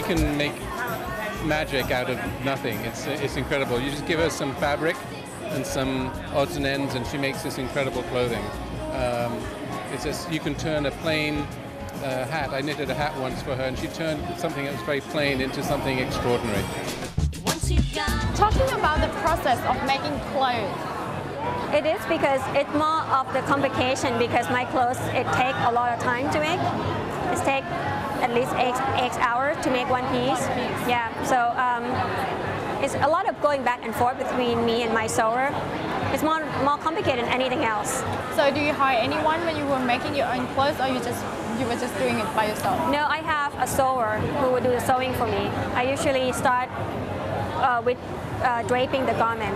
can make magic out of nothing. It's incredible. You just give her some fabric and some odds and ends, and she makes this incredible clothing. It's just, you can turn a plain hat. I knitted a hat once for her, and she turned something that was very plain into something extraordinary. Talking about the process of making clothes. It is because it's more of the complication, because my clothes, it takes a lot of time to make. It takes at least 8 hours to make one piece. Yeah, so it's a lot of going back and forth between me and my sewer. It's more complicated than anything else. So do you hire anyone when you were making your own clothes, or you were just doing it by yourself? No, I have a sewer who will do the sewing for me. I usually start with draping the garment,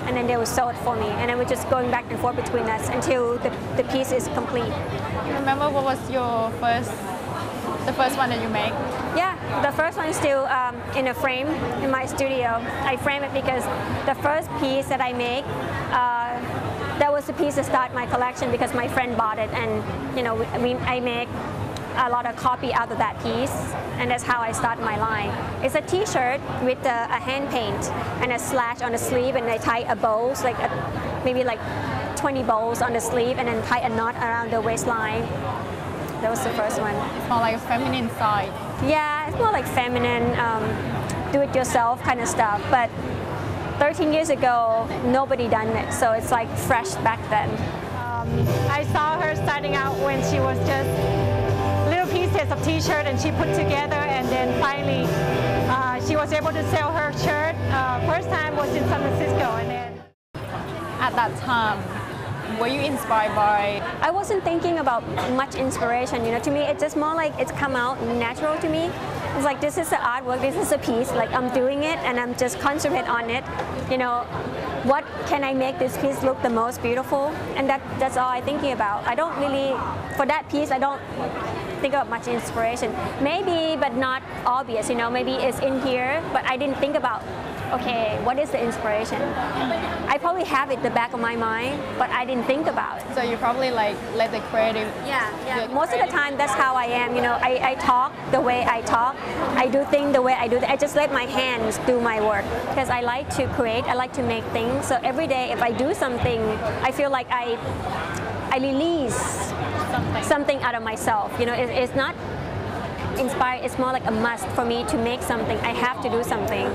and then they will sew it for me, and then we're just going back and forth between us until the piece is complete. Remember what was your the first one that you made? Yeah, the first one is still in a frame in my studio. I frame it because the first piece that I make, that was the piece that started my collection because my friend bought it, and I make a lot of copy out of that piece, and that's how I started my line. It's a t-shirt with a hand paint and a slash on the sleeve, and I tie a bows, maybe 20 bows on the sleeve, and then tie a knot around the waistline. That was the first one. It's more like a feminine side. Yeah, it's more like feminine, do-it-yourself kind of stuff. But 13 years ago, nobody done it, so it's like fresh back then. I saw her starting out when she was just little pieces of t-shirt, and she put together, and then finally she was able to sell her shirt. First time was in San Francisco, and then at that time, were you inspired by? I wasn't thinking about much inspiration, to me it's just more like it's come out natural to me. It's like, this is the artwork, this is a piece, like I'm doing it and I'm just concentrate on it. What can I make this piece look the most beautiful? And that's all I'm thinking about. I don't really, for that piece, I don't think about much inspiration. Maybe, but not obvious, maybe it's in here, but I didn't think about, okay, what is the inspiration? I probably have it in the back of my mind, but I didn't think about it. So you probably let the creative... Yeah. Most of the time, that's how I am. I talk the way I talk. I do things the way I do. I just let my hands do my work because I like to create. I like to make things. So every day, if I do something, I feel like I release something out of myself. It's not inspired, it's more like a must for me to make something. I have to do something.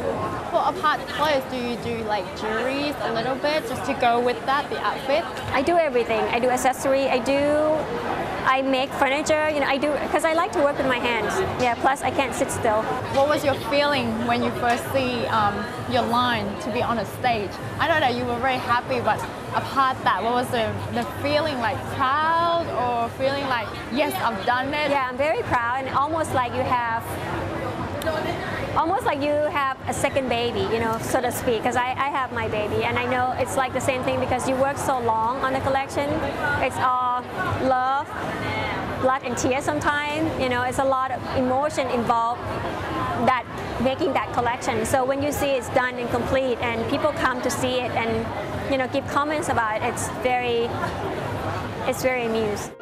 Well, apart clothes, do you do like jewelry a little bit just to go with that, the outfit? I do everything. I do accessory. I make furniture. I do because I like to work with my hands. Yeah. Plus, I can't sit still. What was your feeling when you first see your line to be on a stage? I know that you were very happy, but apart that, what was the feeling like? Proud or feeling like, yes, I've done it? Yeah, I'm very proud, and almost like you have a second baby, so to speak, because I have my baby, and I know it's like the same thing because you work so long on the collection. It's all love, blood and tears sometimes, it's a lot of emotion involved that making that collection. So when you see it's done and complete and people come to see it and give comments about it, it's very amused.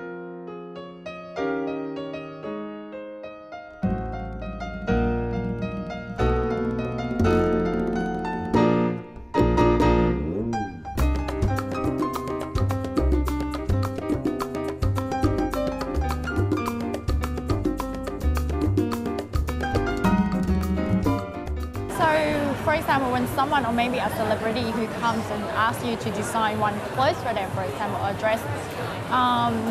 For example, when someone or maybe a celebrity who comes and asks you to design one clothes for them, for example, or dress,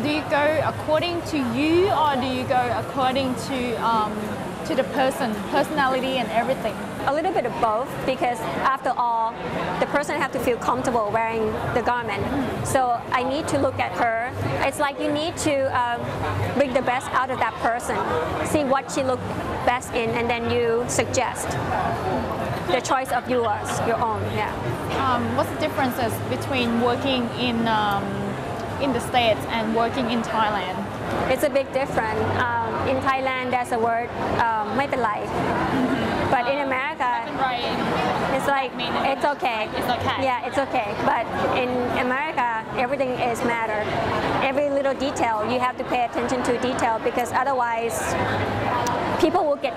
do you go according to you, or do you go according to the personality and everything? A little bit of both, because after all, the person have to feel comfortable wearing the garment. So I need to look at her. It's like you need to bring the best out of that person, see what she looks best in, and then you suggest the choice of yours, your own. Yeah. What's the differences between working in the States and working in Thailand? It's a big difference. In Thailand, there's a word, ไม่เป็นไร But in America, it's like, it's okay. It's okay. Yeah, it's okay. But in America, everything is matter. Every little detail, you have to pay attention to detail, because otherwise, people will get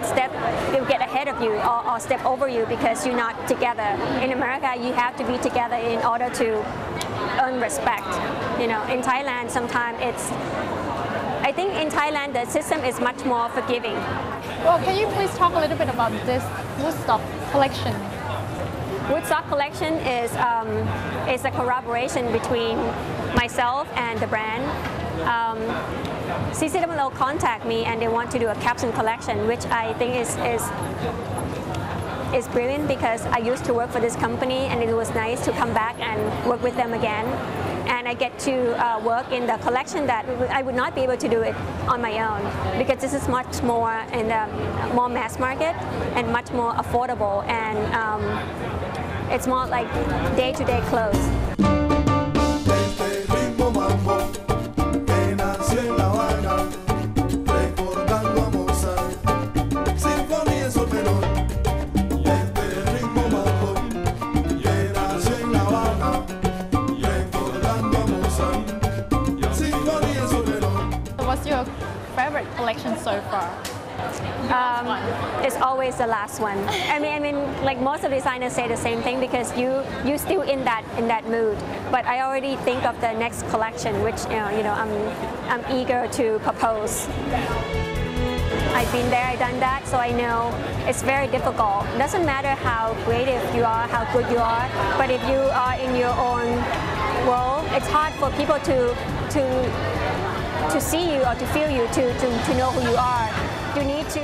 ahead of you or step over you because you're not together. In America, you have to be together in order to earn respect. You know, in Thailand, sometimes I think in Thailand the system is much more forgiving. Well, can you please talk a little bit about this Woodstock collection? Woodstock collection is a collaboration between myself and the brand. CCWL contact me and they want to do a capsule collection, which I think is brilliant because I used to work for this company and it was nice to come back and work with them again. And I get to work in the collection that I would not be able to do it on my own because this is much more in the more mass market and much more affordable, and it's more like day-to-day clothes. What's your favorite collection so far? It's always the last one. I mean, like most of the designers say the same thing because you still in that mood. But I already think of the next collection, which I'm eager to propose. I've been there, I've done that, so I know it's very difficult. It doesn't matter how creative you are, how good you are, but if you are in your own world, it's hard for people to see you or to feel you, to know who you are. You need to